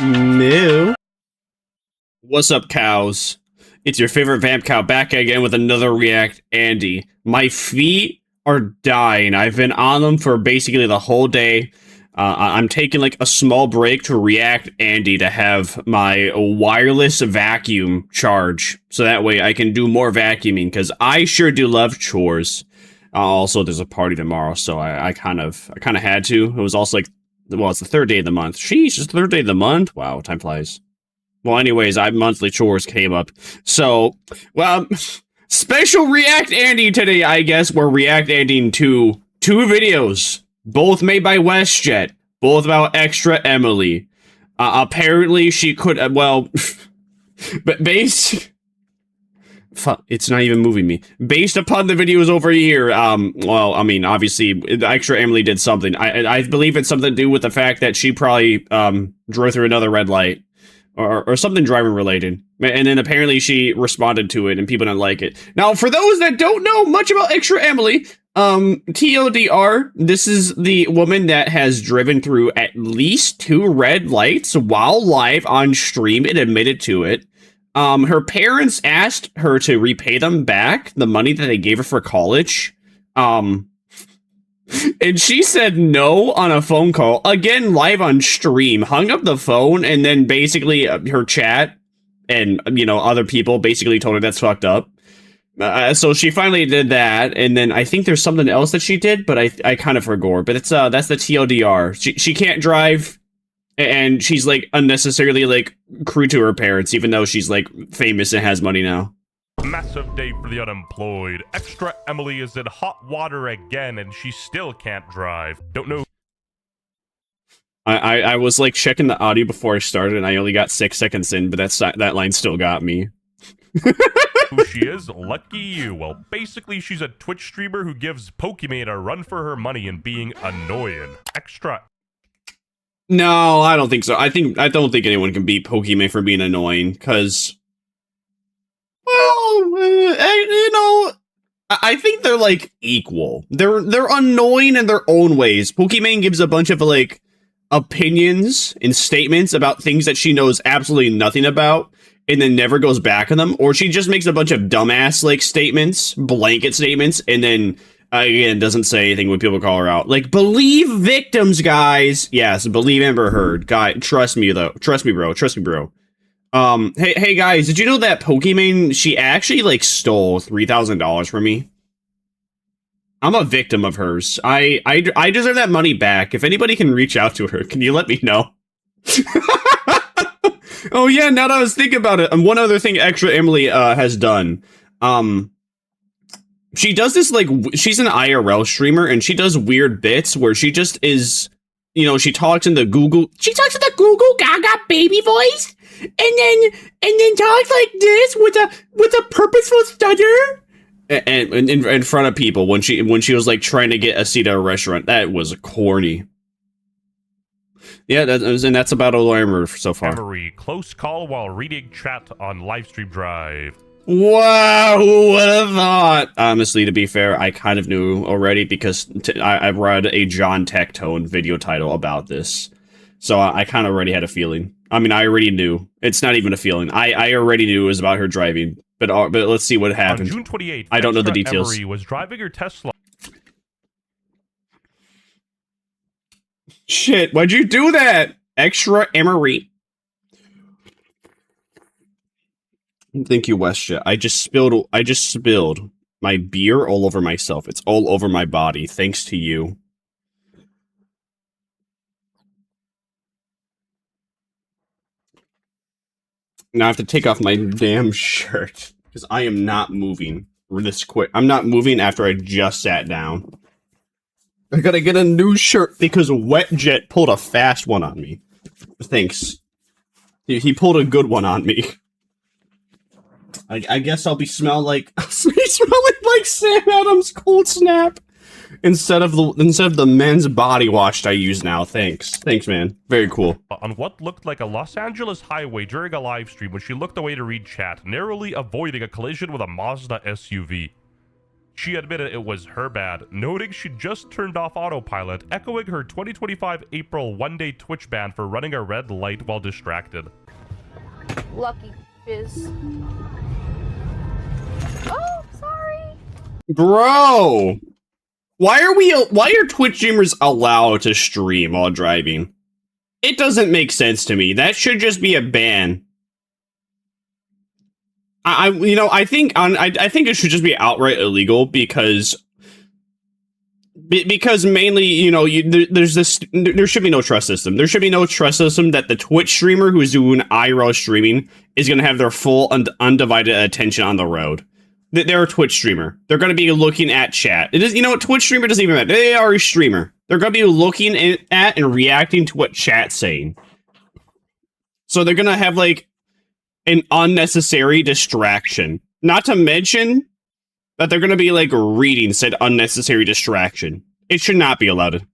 Moo. What's up, cows? It's your favorite vamp cow back again with another React Andy. My feet are dying. I've been on them for basically the whole day. I'm taking like a small break to React Andy to have my wireless vacuum charge. So that way I can do more vacuuming because I sure do love chores. Also, there's a party tomorrow, so I kind of had to. It was also like, well, it's the third day of the month. Sheesh, it's the third day of the month? Wow, time flies. Well, anyways, monthly chores came up. So, well, special React Andy today, I guess. We're React Andying two videos, both made by WestJet, both about Extra Emily. Apparently, she could, well, but fuck, it's not even moving me. Based upon the videos over here, well, I mean, obviously, Extra Emily did something. I believe it's something to do with the fact that she probably drove through another red light. Or something driving related. And then apparently she responded to it and people didn't like it. Now, for those that don't know much about Extra Emily, TLDR, this is the woman that has driven through at least 2 red lights while live on stream and admitted to it. Her parents asked her to repay them back the money that they gave her for college. And she said no on a phone call, again, live on stream, hung up the phone, and then basically her chat and, you know, other people basically told her that's fucked up. So she finally did that, and then I think there's something else that she did, but I kind of forgot. But it's that's the TLDR. She can't drive, and she's like unnecessarily like crude to her parents, even though she's like famous and has money now. Massive day for the unemployed. Extra Emily is in hot water again and she still can't drive. Don't know. I was like checking the audio before I started and I only got 6 seconds in, but that line still got me. Who she is? Lucky you. Well, basically she's a Twitch streamer who gives Pokimane a run for her money and being annoying. Extra. No, I don't think so. I don't think anyone can beat Pokimane for being annoying, because, well, you know, I think they're like equal. They're annoying in their own ways. Pokimane gives a bunch of like opinions and statements about things that she knows absolutely nothing about, and then never goes back on them, or she just makes a bunch of dumbass like statements, blanket statements, and then again doesn't say anything when people call her out. Like, believe victims, guys. Yes, believe Amber Heard. Guy, trust me though. Trust me, bro. Trust me, bro. Hey guys, did you know that Pokimane, she actually like stole $3,000 from me? I'm a victim of hers. I deserve that money back. If anybody can reach out to her, can you let me know? Oh yeah, now that I was thinking about it, one other thing Extra Emily has done. She does this, like, she's an IRL streamer and she does weird bits where she just is, you know, she talks in the Google Gaga baby voice, and then talks like this with a purposeful stutter, and in front of people when she was like trying to get a seat at a restaurant. That was corny. Yeah, that's about all I remember so far. Emery, close call while reading chat on livestream drive. Wow, who would have thought? Honestly, to be fair, I kind of knew already because I read a John Tectone video title about this. So I kind of already had a feeling. I mean, I already knew. It's not even a feeling. I already knew it was about her driving. But let's see what happened. On June 28th, I don't know the details. Emery was driving her Tesla. Shit, why'd you do that? Extra Emery. Thank you, WestJet. I just spilled my beer all over myself. It's all over my body, thanks to you. Now I have to take off my damn shirt because I am not moving this quick. I'm not moving after I just sat down. I gotta get a new shirt because WetJet pulled a fast one on me. Thanks. He pulled a good one on me. I guess I'll be smelling like Sam Adams Cold Snap instead of the men's body wash I use now. Thanks, man. Very cool. On what looked like a Los Angeles highway during a live stream when she looked away to read chat, narrowly avoiding a collision with a Mazda SUV. She admitted it was her bad, noting she just turned off autopilot, echoing her 2025 April one-day Twitch ban for running a red light while distracted. Lucky biz. Oh, sorry. Bro, why are Twitch streamers allowed to stream while driving? It doesn't make sense to me. That should just be a ban. I think it should just be outright illegal because mainly, there should be no trust system. There should be no trust system that the Twitch streamer who is doing IRL streaming is going to have their full undivided attention on the road. They're a Twitch streamer. They're going to be looking at chat. It is, Twitch streamer doesn't even matter. They are a streamer. They're going to be looking at and reacting to what chat's saying. So they're going to have like an unnecessary distraction. Not to mention that they're going to be like reading said unnecessary distraction. It should not be allowed.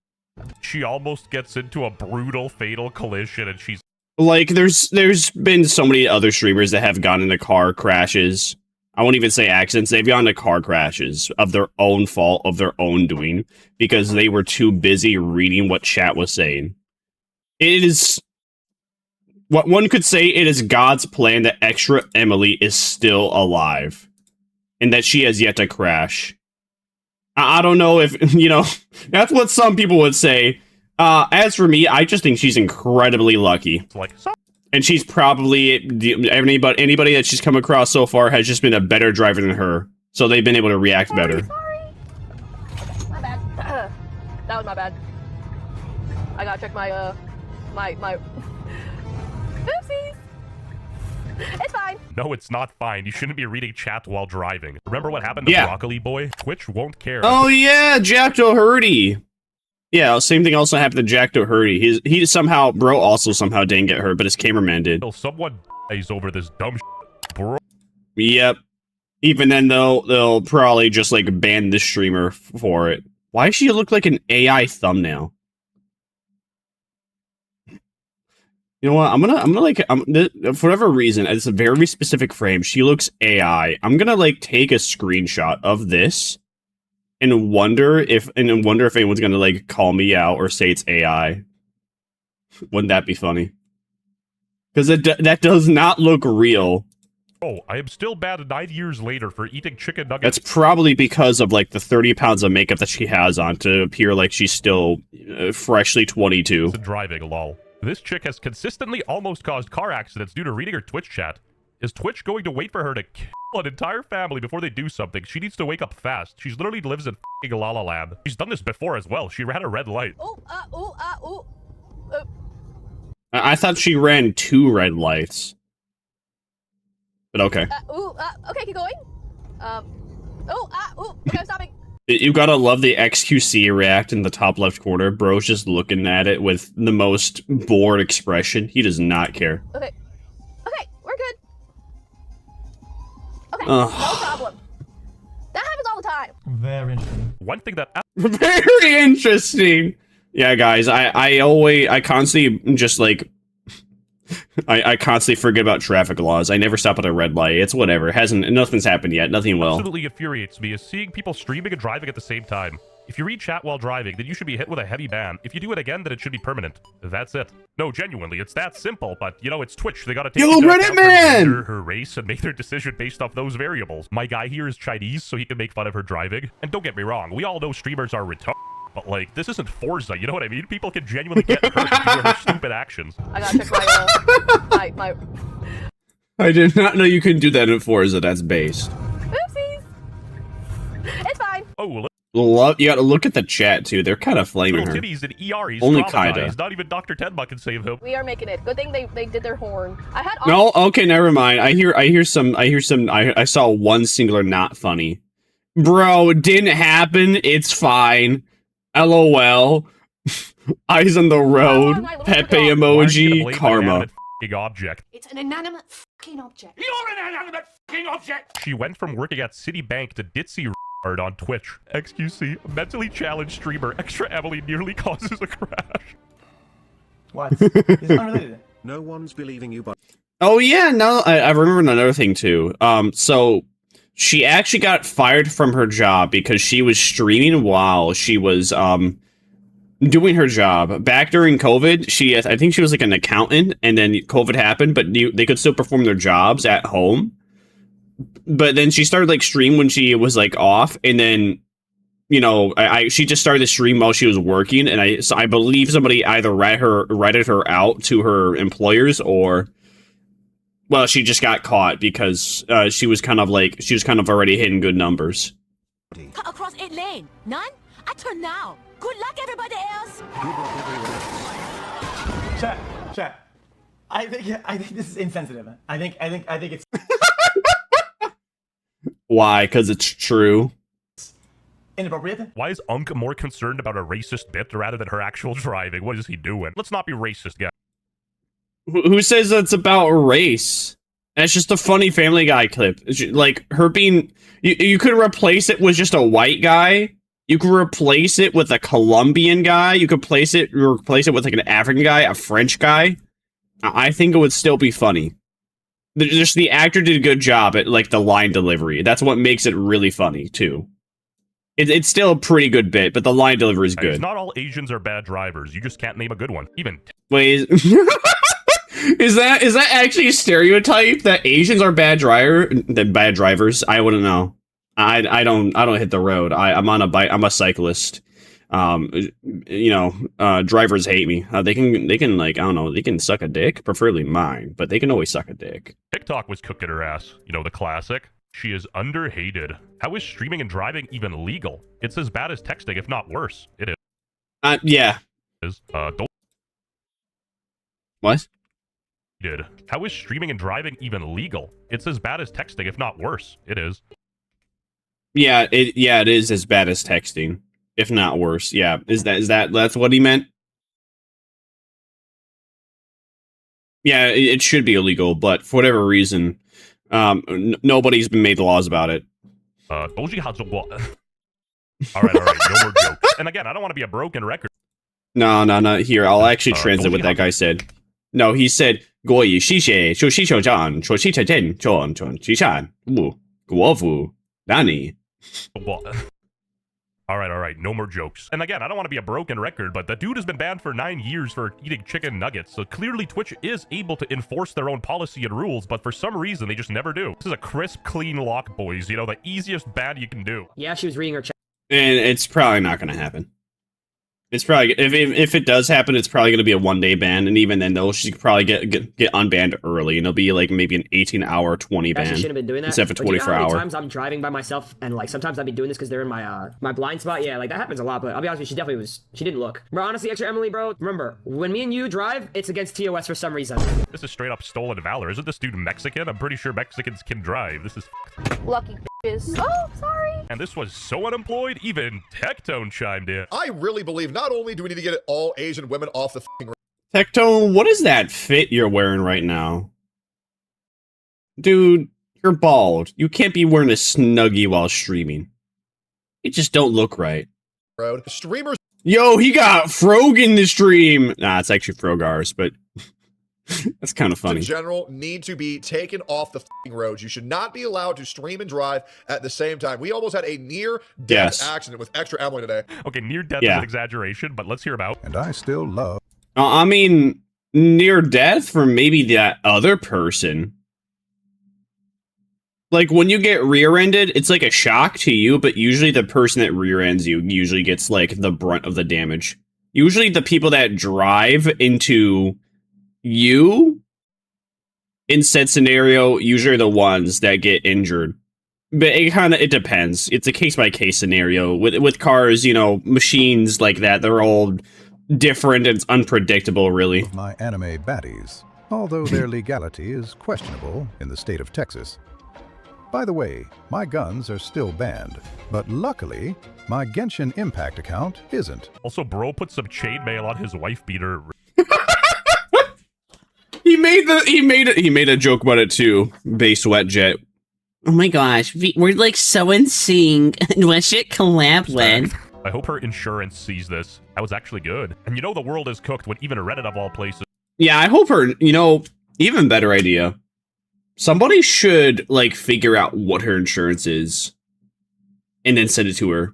She almost gets into a brutal, fatal collision, and she's like, there's been so many other streamers that have gotten into car crashes. I won't even say accidents. They've gotten into car crashes of their own fault, of their own doing, because they were too busy reading what chat was saying. It is what one could say. It is God's plan that extra Emily is still alive and that she has yet to crash. I don't know if, that's what some people would say. As for me, I just think she's incredibly lucky. And she's probably, anybody that she's come across so far has just been a better driver than her. So they've been able to react better. Sorry. My bad. That was my bad. I gotta check my oopsies. It's fine. No, it's not fine. You shouldn't be reading chat while driving. Remember what happened to Broccoli Boy? Twitch won't care. Oh yeah, Jack Doherty. Yeah, same thing also happened to Jack Doherty. He somehow, bro also somehow didn't get hurt, but his cameraman did. Someone dies over this dumb shit, bro. Yep. Even then, they'll probably just like ban this streamer for it. Why does she look like an AI thumbnail? You know what? For whatever reason, it's a very specific frame. She looks AI. I'm gonna like take a screenshot of this and wonder if anyone's gonna like call me out or say it's AI. Wouldn't that be funny? Because that does not look real. Oh, I am still bad 9 years later for eating chicken nuggets. That's probably because of like the 30 pounds of makeup that she has on to appear like she's still freshly 22. Driving, lol. This chick has consistently almost caused car accidents due to reading her Twitch chat. Is Twitch going to wait for her to kill an entire family before they do something? She needs to wake up fast. She literally lives in f***ing La La Land. She's done this before as well. She ran a red light. I thought she ran 2 red lights. But okay. Okay, keep going. Okay, I'm stopping. You gotta love the XQC react in the top left corner. Bro's just looking at it with the most bored expression. He does not care. Okay, we're good. Okay, no problem. That happens all the time. Very interesting. One thing that... Very interesting! Yeah, guys, I constantly just like... I constantly forget about traffic laws. I never stop at a red light. It's whatever. Nothing's happened yet. Nothing will. Absolutely infuriates me is seeing people streaming and driving at the same time. If you read chat while driving, then you should be hit with a heavy ban. If you do it again, then it should be permanent. That's it. No, genuinely, it's that simple, but, it's Twitch. They gotta take into account her race and make their decision based off those variables. My guy here is Chinese, so he can make fun of her driving. And don't get me wrong, we all know streamers are retarded. But, like, this isn't Forza, you know what I mean? People can genuinely get hurt due to her stupid actions. I gotta check my I did not know you couldn't do that in Forza. That's based. Oopsies. It's fine. Oh, you gotta look at the chat, too. They're kind of flaming her. Titties and ER, he's only kinda. Not even Dr. Tenma can save him. We are making it. Good thing they did their horn. I had no, okay, never mind. I saw one singular not funny. Bro, it didn't happen. It's fine. LOL. Eyes on the road. Pepe emoji. Karma. Object. It's an inanimate fucking object. You're an inanimate fucking object! She went from working at Citibank to ditzy on Twitch. XQC, mentally challenged streamer, Extra Emily nearly causes a crash. What? It's unrelated. No one's believing you, but... Oh yeah, no, I remember another thing too. So she actually got fired from her job because she was streaming while she was doing her job. Back during COVID, I think she was like an accountant, and then COVID happened, but they could still perform their jobs at home. But then she started like stream when she was like off, and then she just started to stream while she was working, and I believe somebody either ratted her out to her employers, or well, she just got caught because she was kind of already hitting good numbers. Cut across 8 lane. None? I turn now. Good luck, everybody else. Chat. I think this is insensitive. I think it's Why? Because it's true. inappropriate. Why is Unk more concerned about a racist bit rather than her actual driving? What is he doing? Let's not be racist, guys. Who says that's about race? That's just a funny Family Guy clip. Like her being, you could replace it with just a white guy. You could replace it with a Colombian guy. You could replace it with like an African guy, a French guy. I think it would still be funny. Just the actor did a good job at like the line delivery. That's what makes it really funny too. It's still a pretty good bit, but the line delivery is good. Not all Asians are bad drivers. You just can't name a good one. Even. Wait, is that actually a stereotype that Asians are bad drivers? I wouldn't know. I don't hit the road. I'm on a bike. I'm a cyclist. Drivers hate me. They can like, I don't know, they can suck a dick, preferably mine, but they can always suck a dick. TikTok was cooking her ass. You know, the classic. She is underhated. How is streaming and driving even legal? It's as bad as texting, if not worse. It is. Yeah. Don't. What? Did. How is streaming and driving even legal? It's as bad as texting, if not worse. It is. Yeah, it is as bad as texting, if not worse. Yeah, that's what he meant? Yeah, it should be illegal, but for whatever reason, nobody's been made laws about it. All right, no more jokes. And again, I don't want to be a broken record. No. Here, I'll actually translate what that guy said. No, he said, 国以西写就西手战说西手战战西战国服Danny. All right, no more jokes. And again, I don't want to be a broken record, but the dude has been banned for 9 years for eating chicken nuggets, so clearly Twitch is able to enforce their own policy and rules, but for some reason, they just never do. This is a crisp, clean lock, boys. You know, the easiest ban you can do. Yeah, she was reading her chat. And it's probably not going to happen. It's probably, if it does happen, it's probably going to be a 1-day ban, and even then, though, she could probably get unbanned early, and it'll be like maybe an 18-hour 20 ban. She shouldn't have been doing that. Instead of a 24-hour. Sometimes I'm driving by myself, and like sometimes I'd be doing this because they're in my blind spot. Yeah, like that happens a lot. But I'll be honest with you, she didn't look. Bro, honestly, extra Emily, bro. Remember, when me and you drive, it's against TOS for some reason. This is straight up stolen valor. Isn't this dude Mexican? I'm pretty sure Mexicans can drive. This is Lucky bitches. Oh, sorry. And this was so unemployed, even Tectone chimed in. I really believe not only do we need to get all Asian women off the f***ing Tectone, what is that fit you're wearing right now? Dude, you're bald. You can't be wearing a Snuggie while streaming. It just don't look right. road, streamers Yo, he got Frog in the stream. Nah, it's actually Frogars, but that's kind of funny. in general need to be taken off the f***ing roads. You should not be allowed to stream and drive at the same time. We almost had a near-death accident with extra Emily today. Okay, near death is an exaggeration, but let's hear about. And I still love. I mean, near death for maybe that other person. Like, when you get rear-ended, it's like a shock to you, but usually the person that rear-ends you usually gets, like, the brunt of the damage. Usually the people that drive into you, in said scenario, usually are the ones that get injured. But it depends. It's a case-by-case scenario. With cars, you know, machines like that, they're all different and it's unpredictable, really. My anime baddies, although their legality is questionable in the state of Texas. By the way, my guns are still banned, but luckily, my Genshin Impact account isn't. Also, bro put some chainmail on his wife beater. He made a joke about it too. Base Sweatjet. Oh my gosh, we're like so in sync. What shit collab with? I hope her insurance sees this. That was actually good. And you know the world is cooked when even Reddit of all places. Yeah, I hope her, you know, even better idea. Somebody should, like, figure out what her insurance is and then send it to her.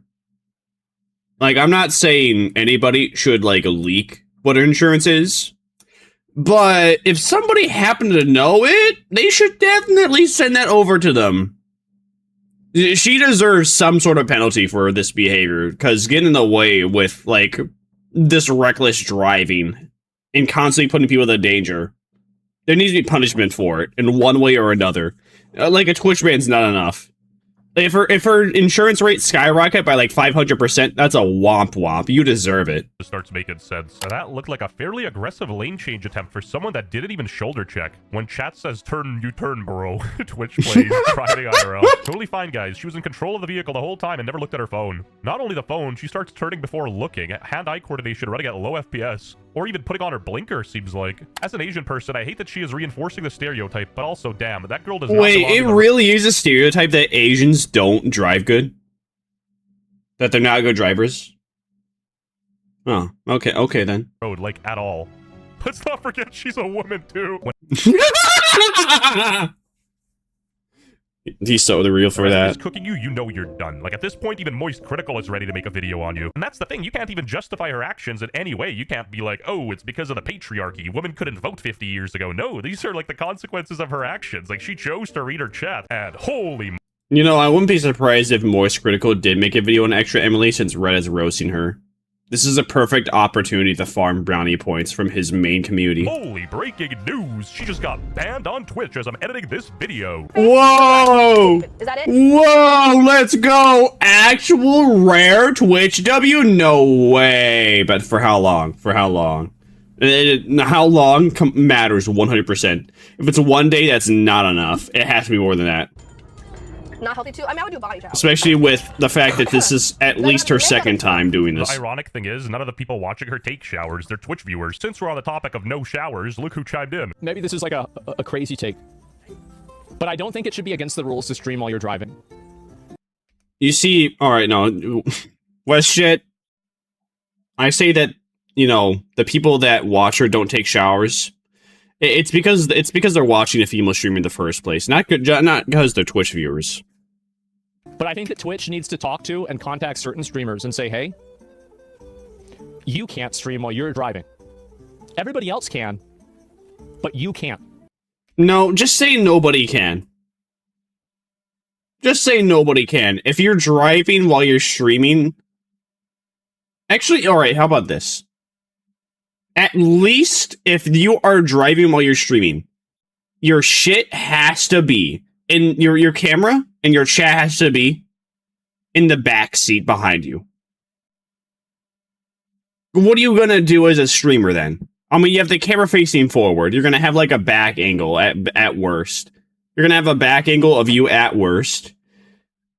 Like, I'm not saying anybody should, like, leak what her insurance is, but if somebody happened to know it, they should definitely send that over to them. She deserves some sort of penalty for this behavior, because getting away with, like, this reckless driving and constantly putting people in danger, there needs to be punishment for it in one way or another. Like, a Twitch ban's not enough. If her insurance rate skyrocket by like 500%, that's a womp womp. You deserve it. It starts making sense. That looked like a fairly aggressive lane change attempt for someone that didn't even shoulder check. When chat says turn, you turn, bro. Twitch plays, driving IRL. Totally fine, guys. She was in control of the vehicle the whole time and never looked at her phone. Not only the phone, she starts turning before looking. Hand-eye coordination running at low FPS. Or even putting on her blinker, seems like. As an Asian person, I hate that she is reinforcing the stereotype, but also, damn, that girl does not Wait, it really is a stereotype that Asians don't drive good? That they're not good drivers? Oh, okay then. Road, like, at all. Let's not forget she's a woman, too. He's so the real for that. Cooking you, you know you're done. Like, at this point, even Moist Critical is ready to make a video on you. And that's the thing, you can't even justify her actions in any way. You can't be like, oh, it's because of the patriarchy. Women couldn't vote 50 years ago. No, these are, like, the consequences of her actions. Like, she chose to read her chat, and holy... You know, I wouldn't be surprised if Moist Critical did make a video on Extra Emily since Red is roasting her. This is a perfect opportunity to farm brownie points from his main community. Holy breaking news! She just got banned on Twitch as I'm editing this video. Whoa! Is that it? Whoa, let's go! Actual rare Twitch W? No way! But for how long? For how long? How long matters 100%. If it's one day, that's not enough. It has to be more than that. Not healthy too? I mean, I would do body showers. Especially with the fact that this is at least her second time doing this. The ironic thing is, none of the people watching her take showers, they're Twitch viewers. Since we're on the topic of no showers, look who chimed in. Maybe this is like a crazy take, but I don't think it should be against the rules to stream while you're driving. You see, alright, no. West shit. I say that, you know, the people that watch her don't take showers. It's because they're watching a female streamer in the first place, not because they're Twitch viewers. But I think that Twitch needs to talk to and contact certain streamers and say, hey, you can't stream while you're driving. Everybody else can, but you can't. No, just say nobody can. Just say nobody can. If you're driving while you're streaming... Actually, alright, how about this? At least if you are driving while you're streaming, your shit has to be in your camera and your chat has to be in the back seat behind you. What are you gonna do as a streamer then? I mean, you have the camera facing forward. You're gonna have like a back angle at worst. You're gonna have a back angle of you at worst.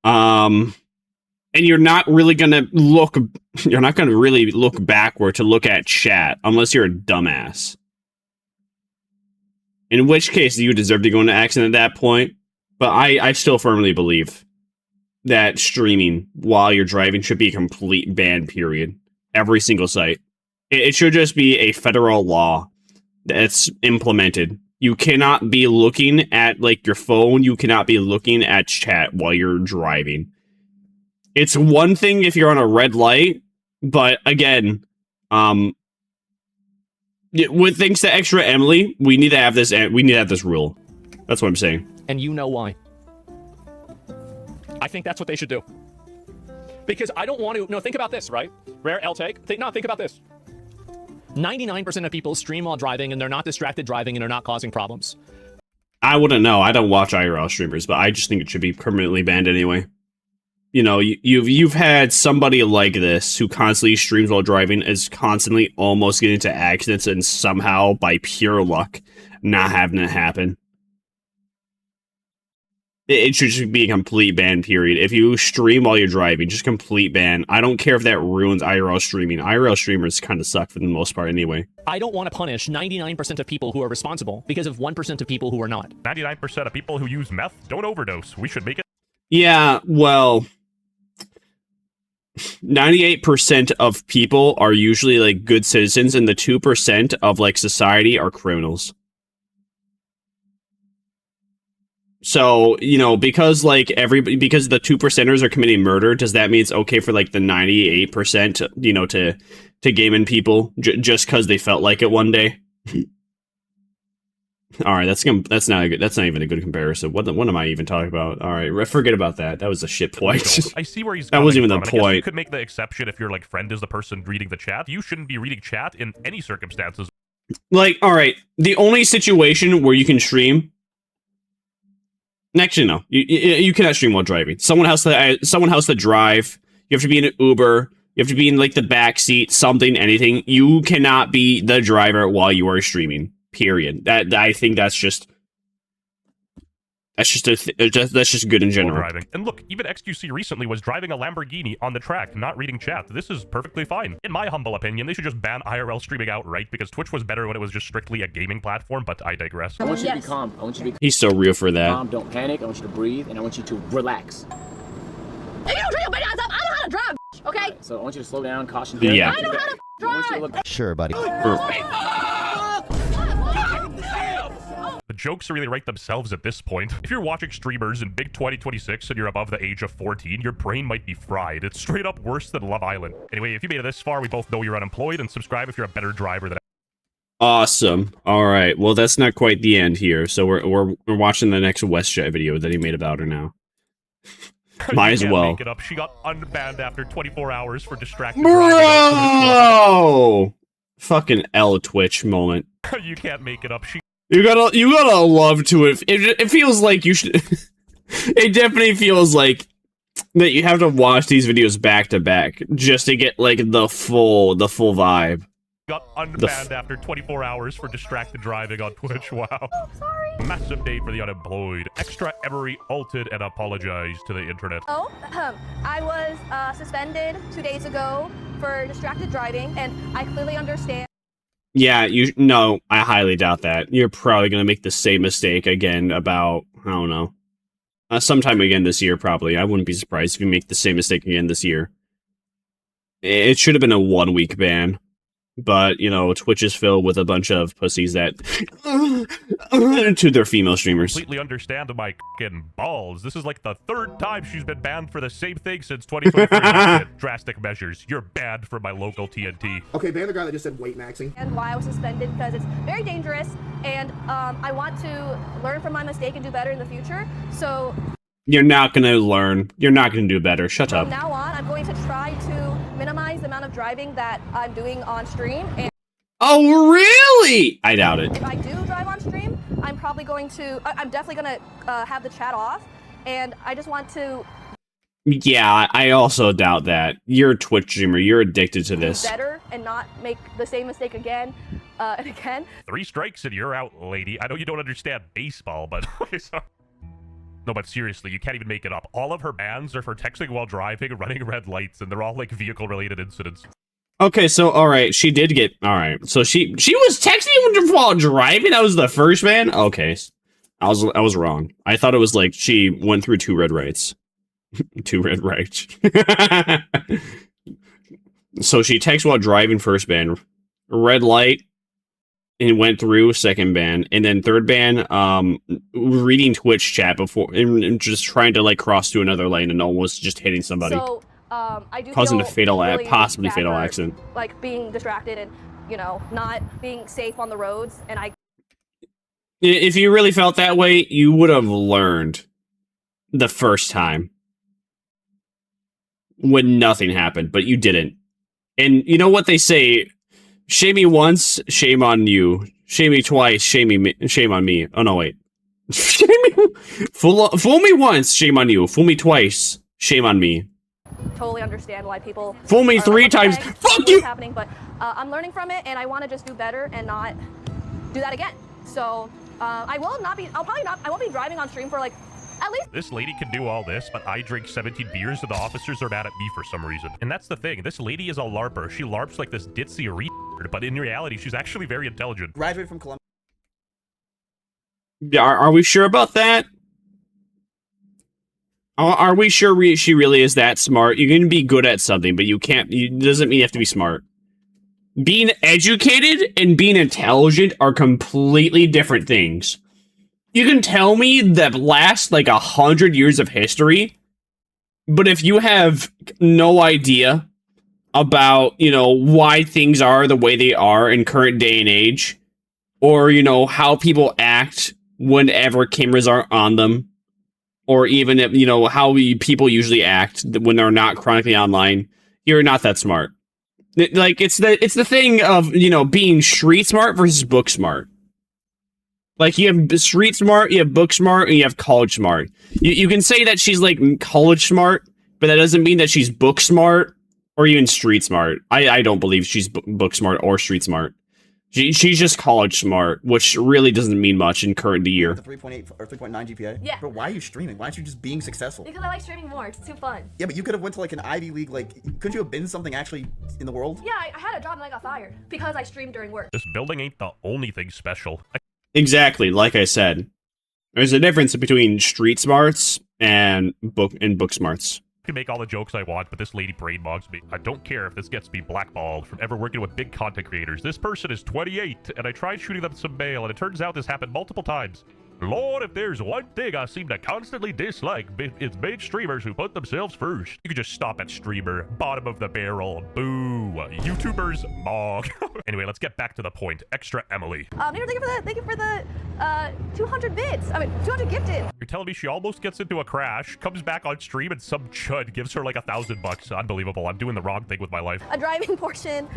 And you're not really gonna look. You're not gonna really look backward to look at chat unless you're a dumbass. In which case, you deserve to go into accident at that point. But I still firmly believe that streaming while you're driving should be a complete ban. Period. Every single site. It should just be a federal law that's implemented. You cannot be looking at like your phone. You cannot be looking at chat while you're driving. It's one thing if you're on a red light, but again, with thanks to Extra Emily, we need to have this. We need to have this rule. That's what I'm saying. And you know why? I think that's what they should do. Because I don't want to. No, think about this, right? Rare L take. Think about this. 99% of people stream while driving, and they're not distracted driving, and they're not causing problems. I wouldn't know. I don't watch IRL streamers, but I just think it should be permanently banned anyway. You know, you've had somebody like this who constantly streams while driving, is constantly almost getting into accidents, and somehow, by pure luck, not having it happen. It should just be a complete ban, period. If you stream while you're driving, just complete ban. I don't care if that ruins IRL streaming. IRL streamers kind of suck for the most part anyway. I don't want to punish 99% of people who are responsible because of 1% of people who are not. 99% of people who use meth don't overdose. We should make it... Yeah, well... 98% of people are usually like good citizens, and the 2% of like society are criminals. So, you know, because like because the 2%ers are committing murder, does that mean it's okay for like the 98%, you know, to game in people just because they felt like it one day? All right, that's not even a good comparison. What am I even talking about? All right, forget about that. That was a shit point. I see where he's that wasn't even from, the and I guess point. you could make the exception if your like friend is the person reading the chat. You shouldn't be reading chat in any circumstances. Like, all right, the only situation where you can stream. Actually, no. You cannot stream while driving. Someone has to drive. You have to be in an Uber. You have to be in like the back seat. Something, anything. You cannot be the driver while you are streaming. Period. I think that's just good in general. Driving. And look, even XQC recently was driving a Lamborghini on the track, not reading chat. This is perfectly fine. In my humble opinion, they should just ban IRL streaming outright because Twitch was better when it was just strictly a gaming platform, but I digress. I want you to be calm. I want you to be He's so real for that. calm. Don't panic. I want you to breathe, and I want you to relax. If you don't turn your bananas up, I know how to drive, okay? Right, so I want you to slow down, caution. Yeah. I know how to drive. Sure, buddy. The jokes really write themselves at this point. If you're watching streamers in big 2026 and you're above the age of 14, your brain might be fried. It's straight up worse than Love Island. Anyway, if you made it this far, we both know you're unemployed, and subscribe if you're a better driver than Awesome. All right. Well, that's not quite the end here. So we're watching the next WestJet video that he made about her now. Might as well. Make it up. She got unbanned after 24 hours for distracted driving. Bro! Fucking L Twitch moment. You can't make it up. You gotta love to it. It feels like you should. It definitely feels like that you have to watch these videos back to back just to get like the full vibe. Got unbanned after 24 hours for distracted driving on Twitch. Wow. Oh, sorry. Massive day for the unemployed. Extra Emery ulted and apologized to the internet. Oh, I was suspended 2 days ago for distracted driving, and I clearly understand. Yeah, I highly doubt that. You're probably gonna make the same mistake again about, I don't know, sometime again this year, probably. I wouldn't be surprised if you make the same mistake again this year. It should have been a 1-week ban. But, you know, Twitch is filled with a bunch of pussies that to their female streamers. Completely understand my f***ing balls. This is like the 3rd time she's been banned for the same thing since 2023. Drastic measures. You're banned from my local TNT. Okay, ban the guy that just said weight maxing. And why I was suspended, because it's very dangerous, and I want to learn from my mistake and do better in the future. So you're not gonna learn. You're not gonna do better. Shut up. From now on, I'm going to try to minimize the amount of driving that I'm doing on stream. And oh, really? I doubt it. if I do drive on stream, I'm probably going to. I'm definitely going to have the chat off, and I just want to. Yeah, I also doubt that. You're a Twitch streamer. You're addicted to this. Better and not make the same mistake again and again. 3 strikes and you're out, lady. I know you don't understand baseball, but sorry. No, but seriously, you can't even make it up. All of her bans are for texting while driving, running red lights, and they're all like vehicle-related incidents. Okay, so all right, she did get all right. So she was texting while driving. That was the first ban. Okay, I was wrong. I thought it was like she went through 2 red lights, 2 red lights. So she texts while driving, first ban, red light. And went through, second ban, and then third ban, reading Twitch chat before, and just trying to like cross to another lane and almost just hitting somebody, So, I do causing feel really possibly bad fatal for, accident. like being distracted and, you know, not being safe on the roads, and I. If you really felt that way, you would have learned the first time when nothing happened, but you didn't. And you know what they say. Shame me once, shame on you. Shame me twice, shame on me. Oh no, wait. Fool me once, shame on you. Fool me twice, shame on me. Totally understand why people. Fool me 3 times. Fuck you. Happening, but I'm learning from it, and I want to just do better and not do that again. So I will not be. I won't be driving on stream for like. At least this lady can do all this, but I drink 17 beers and the officers are mad at me for some reason. And that's the thing. This lady is a LARPer. She LARPs like this ditzy but in reality, she's actually very intelligent. Graduated from Columbia. Yeah, are we sure about that? Are we sure she really is that smart? You can be good at something, but you can't. It doesn't mean you have to be smart. Being educated and being intelligent are completely different things. You can tell me that last like 100 years of history, but if you have no idea about, you know, why things are the way they are in current day and age, or, you know, how people act whenever cameras aren't on them, or even, if, you know, how people usually act when they're not chronically online, you're not that smart. Like, it's the thing of, you know, being street smart versus book smart. Like, you have street smart, you have book smart, and you have college smart. You can say that she's, like, college smart, but that doesn't mean that she's book smart or even street smart. I don't believe she's book smart or street smart. She's just college smart, which really doesn't mean much in current year. The 3.8 or 3.9 GPA? Yeah. But why are you streaming? Why aren't you just being successful? Because I like streaming more. It's too fun. Yeah, but you could have went to like an Ivy League, like, couldn't you have been something actually in the world? Yeah, I had a job and I got fired because I streamed during work. This building ain't the only thing special. Exactly, like I said. There's a difference between street smarts and book smarts. I can make all the jokes I want, but this lady brain bogs me. I don't care if this gets me blackballed from ever working with big content creators. This person is 28, and I tried shooting them some mail, and it turns out this happened multiple times. Lord, if there's one thing I seem to constantly dislike, it's big streamers who put themselves first. You could just stop at streamer, bottom of the barrel, boo. YouTubers, mog. Anyway, let's get back to the point. Extra Emily. Thank you for the 200 bits. I mean, 200 gifted. You're telling me she almost gets into a crash, comes back on stream, and some chud gives her like $1,000. Unbelievable. I'm doing the wrong thing with my life. A driving portion.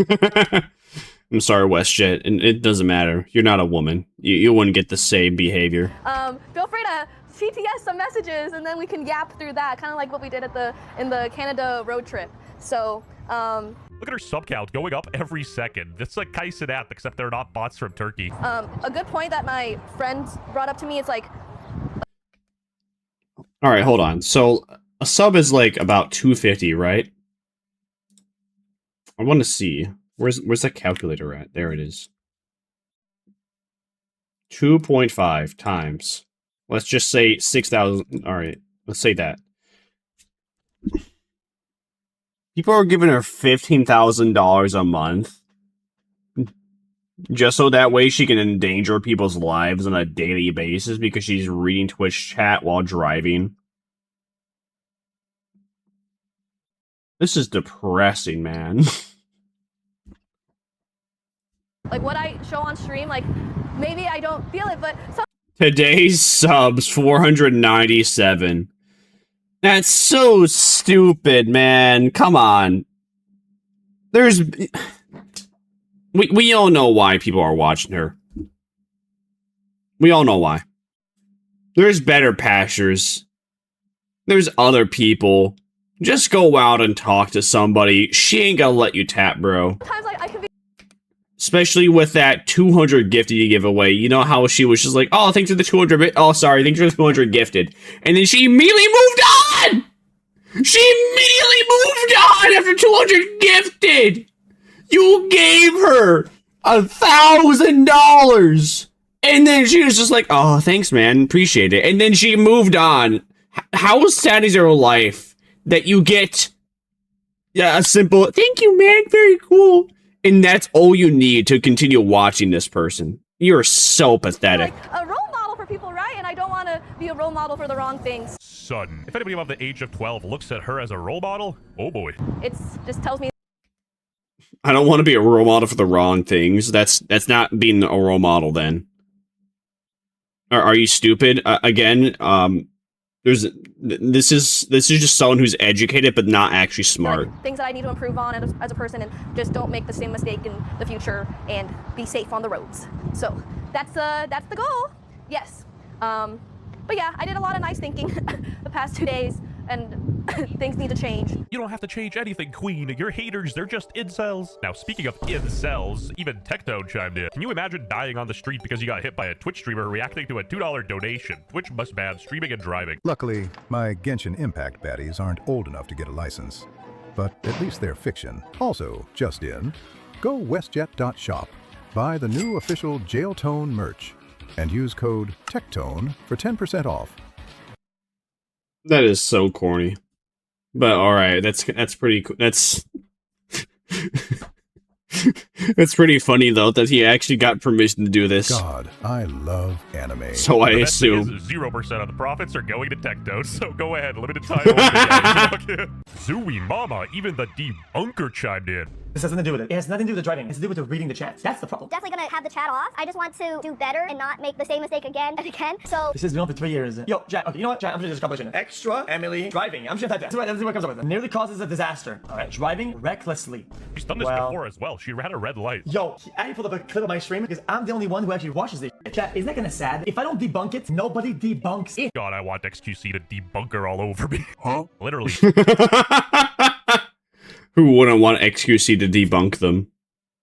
I'm sorry, WestJet, and it doesn't matter. You're not a woman. You wouldn't get the same behavior. Feel free to CTS some messages, and then we can yap through that, kind of like what we did in the Canada road trip. So, look at her sub count going up every second. It's like Kaisenat, except they're not bots from Turkey. a good point that my friend brought up to me is like... All right, hold on. So a sub is like about 250, right? I want to see. Where's that calculator at? There it is. 2.5 times. Let's just say 6,000. All right, let's say that. People are giving her $15,000 a month. Just so that way she can endanger people's lives on a daily basis because she's reading Twitch chat while driving. This is depressing, man. Like what I show on stream, like maybe I don't feel it, but today's subs 497. That's so stupid, man. Come on. We all know why people are watching her. We all know why. There's better pastures. There's other people. Just go out and talk to somebody. She ain't gonna let you tap, bro. sometimes like I can be... Especially with that 200 gifted you give away. You know how she was just like, oh, thanks for the 200 oh, sorry, thanks for the 200 gifted. And then she immediately moved on! She immediately moved on after 200 gifted! You gave her $1,000! And then she was just like, oh, thanks, man, appreciate it. And then she moved on. How sad is your life that you get a simple, thank you, man, very cool. And that's all you need to continue watching this person. You're so pathetic. Like a role model for people, right? And I don't want to be a role model for the wrong things. Son. If anybody above the age of 12 looks at her as a role model, oh boy. It's just tells me... I don't want to be a role model for the wrong things. That's not being a role model then. Are you stupid? Again, this is just someone who's educated but not actually smart. Like, things that I need to improve on as a person, and just don't make the same mistake in the future and be safe on the roads. So that's the goal. Yes. But yeah, I did a lot of nice thinking the past 2 days, and things need to change. You don't have to change anything, Queen. Your haters, they're just incels. Now, speaking of incels, even Tectone chimed in. Can you imagine dying on the street because you got hit by a Twitch streamer reacting to a $2 donation? Twitch must ban streaming and driving. Luckily, my Genshin Impact baddies aren't old enough to get a license. But at least they're fiction. Also, just in, go westjet.shop, buy the new official Jailtone merch, and use code TECTONE for 10% off. That is so corny. But alright, that's pretty cool. That's It's pretty funny though that he actually got permission to do this. God, I love anime. So I assume 0% of the profits are going to Tecto, so go ahead, limited time only, guys. Zooey mama, even the debunker chimed in. This has nothing to do with it. It has nothing to do with the driving. It has to do with the reading the chats. That's the problem. Definitely gonna have the chat off. I just want to do better and not make the same mistake again and again. So this has been on for 3 years. Yo, chat. Okay, you know what? Chat, I'm just gonna just extra Emily driving. I'm just gonna type that. That's what it comes up with. Nearly causes a disaster. All right, driving recklessly. She's done this before as well. She ran a red light. Yo, I pulled up a clip of my stream because I'm the only one who actually watches this. Chat, isn't that kind of sad? If I don't debunk it, nobody debunks it. God, I want XQC to debunk her all over me. Huh? Literally. Who wouldn't want XQC to debunk them?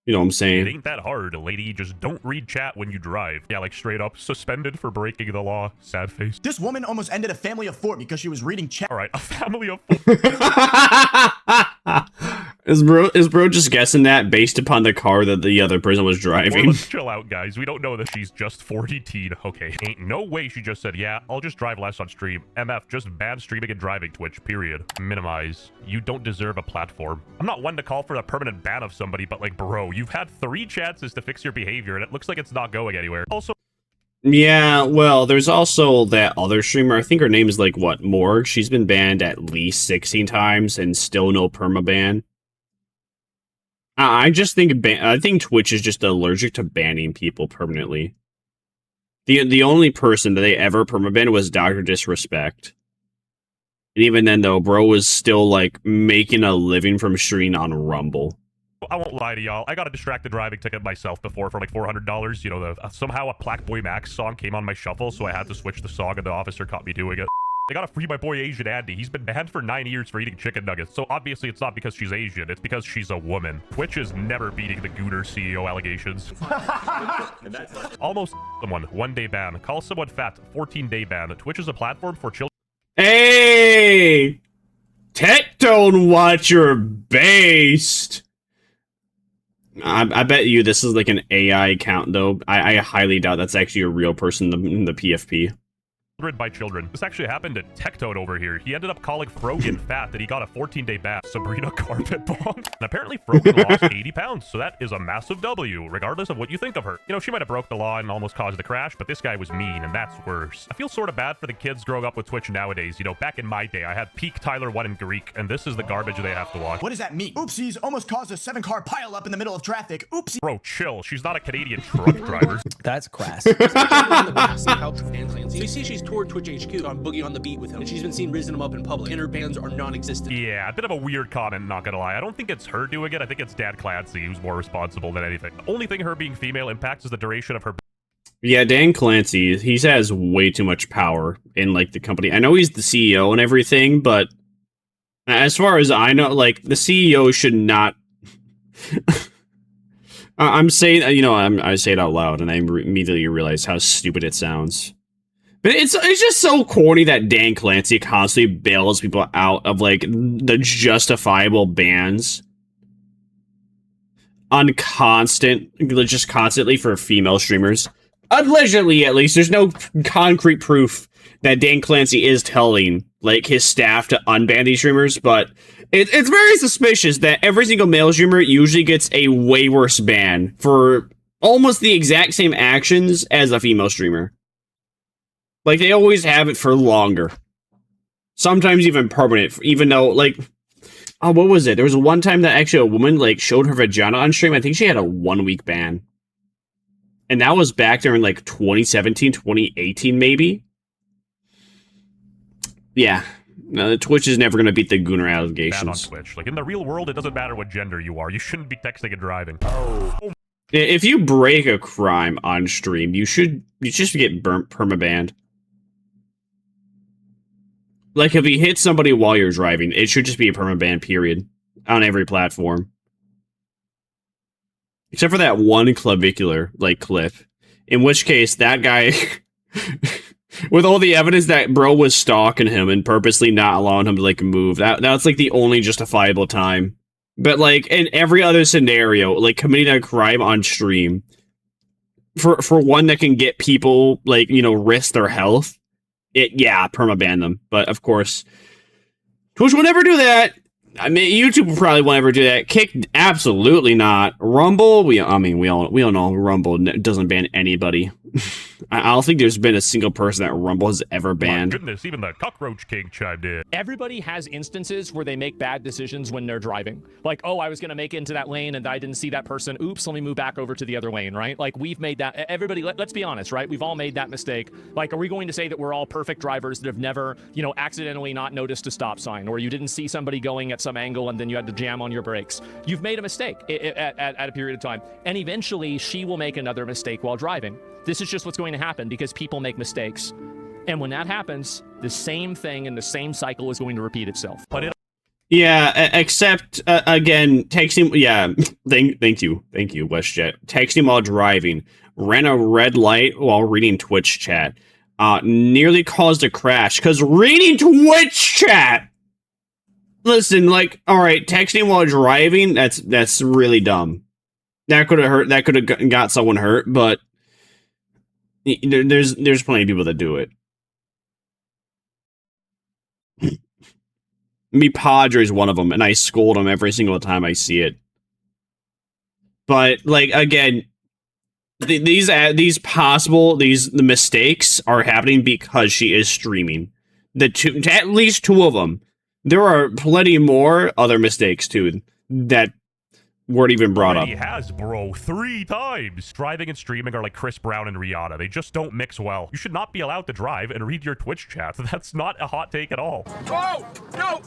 You know what I'm saying? It ain't that hard, lady. Just don't read chat when you drive. Yeah, like straight up suspended for breaking the law. Sad face. This woman almost ended a family of 4 because she was reading chat. All right, a family of 4. Is bro just guessing that based upon the car that the other person was driving? Well, let's chill out, guys. We don't know that she's just 40 teen. Okay, ain't no way she just said, yeah, I'll just drive less on stream. MF, just ban streaming and driving Twitch, period. Minimize. You don't deserve a platform. I'm not one to call for a permanent ban of somebody, but like, bro, you've had 3 chances to fix your behavior, and it looks like it's not going anywhere. Also, yeah, well, there's also that other streamer. I think her name is like, what, Morg? She's been banned at least 16 times and still no permaban. I just think I think Twitch is just allergic to banning people permanently. The only person that they ever permabanned was Dr. Disrespect. And even then, though, bro was still, like, making a living from streaming on Rumble. I won't lie to y'all. I got a distracted driving ticket myself before for like $400. You know, somehow a Plaque Boy Max song came on my shuffle, so I had to switch the song, and the officer caught me doing it. I gotta free my boy Asian Andy. He's been banned for 9 years for eating chicken nuggets, so obviously it's not because she's Asian, it's because she's a woman. Twitch is never beating the Gooner CEO allegations. Almost someone, 1-day ban. Call someone fat, 14-day ban. Twitch is a platform for children. Hey! Tectone Watcher based! I bet you this is like an AI account, though. I highly doubt that's actually a real person in the PFP. By children. This actually happened to Tectone over here. He ended up calling Frogan fat that he got a 14-day ban. Sabrina carpet bomb. And apparently Frogan lost 80 pounds, so that is a massive W, regardless of what you think of her. You know, she might have broke the law and almost caused the crash, but this guy was mean, and that's worse. I feel sort of bad for the kids growing up with Twitch nowadays. You know, back in my day, I had peak Tyler 1 in Greek, and this is the garbage they have to watch. What does that mean? Oopsies, almost caused a 7-car pileup in the middle of traffic. Oopsie. Bro, chill. She's not a Canadian truck driver. That's crass. You see she's toured Twitch HQ on Boogie on the Beat with him, and she's been seen raising him up in public, and her bans are non-existent. Yeah, a bit of a weird comment, not gonna lie. I don't think it's her doing it. I think it's Dan Clancy who's more responsible than anything. The only thing her being female impacts is the duration of her... Yeah, Dan Clancy, he has way too much power in, like, the company. I know he's the CEO and everything, but as far as I know, like, the CEO should not... I'm saying, you know, I say it out loud, and I immediately realize how stupid it sounds. But it's just so corny that Dan Clancy constantly bails people out of, like, the justifiable bans on just constantly for female streamers. Allegedly, at least, there's no concrete proof that Dan Clancy is telling, like, his staff to unban these streamers, but it's very suspicious that every single male streamer usually gets a way worse ban for almost the exact same actions as a female streamer. Like, they always have it for longer. Sometimes even permanent, even though, like... Oh, what was it? There was one time that actually a woman, like, showed her vagina on stream. I think she had a 1-week ban. And that was back during, like, 2017, 2018, maybe? Yeah. No, Twitch is never going to beat the Gooner allegations. Bad on Twitch. Like, in the real world, it doesn't matter what gender you are. You shouldn't be texting and driving. Oh. If you break a crime on stream, you should just get permabanned. Like, if you hit somebody while you're driving, it should just be a permaban, period. On every platform. Except for that one clavicular, like, clip. In which case, that guy... with all the evidence that bro was stalking him and purposely not allowing him to, like, move. That's, like, the only justifiable time. But, like, in every other scenario, like, committing a crime on stream... For one that can get people, like, you know, risk their health... Yeah, permaban them. But, of course, Twitch will never do that. I mean, YouTube probably won't ever do that. Kick, absolutely not. Rumble, we all know Rumble doesn't ban anybody. I don't think there's been a single person that Rumble has ever banned. My goodness, even the Cockroach King chimed in. Everybody has instances where they make bad decisions when they're driving. Like, oh, I was going to make it into that lane and I didn't see that person. Oops, let me move back over to the other lane, right? Like, we've made that. Everybody, let's be honest, right? We've all made that mistake. Like, are we going to say that we're all perfect drivers that have never, you know, accidentally not noticed a stop sign, or you didn't see somebody going at some angle and then you had to jam on your brakes? You've made a mistake at a period of time. And eventually, she will make another mistake while driving. This is just what's going to happen because people make mistakes. And when that happens, the same thing and the same cycle is going to repeat itself. Yeah, except, again, texting, yeah, thank you, WestJet. Texting while driving, ran a red light while reading Twitch chat, nearly caused a crash, because reading Twitch chat! Listen, like, alright, texting while driving, that's really dumb. That could have hurt, that could have got someone hurt, but there's plenty of people that do it. Me Padre's one of them, and I scold him every single time I see it. But, like, again, the mistakes are happening because she is streaming. At least two of them. There are plenty more other mistakes, too, that weren't even brought up. He has, bro, 3 times. Driving and streaming are like Chris Brown and Rihanna. They just don't mix well. You should not be allowed to drive and read your Twitch chat. That's not a hot take at all. Oh, no!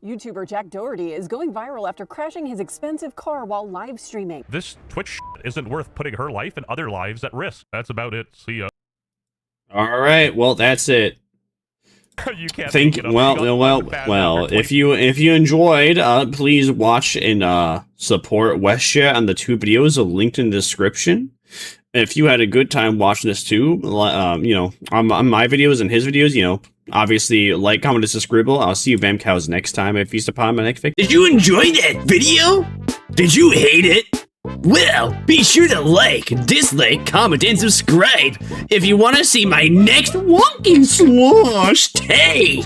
YouTuber Jack Doherty is going viral after crashing his expensive car while live streaming. This Twitch isn't worth putting her life and other lives at risk. That's about it. See ya. All right, well, that's it. You can't well, if you enjoyed, please watch and support WestJet on the 2 videos linked in the description. If you had a good time watching this too, you know, on my videos and his videos, you know, obviously like, comment, and subscribe. I'll see you Vamp Cows next time if feast upon my next video. Did you enjoy that video? Did you hate it? Well, be sure to like, dislike, comment, and subscribe if you want to see my next wonky slosh take.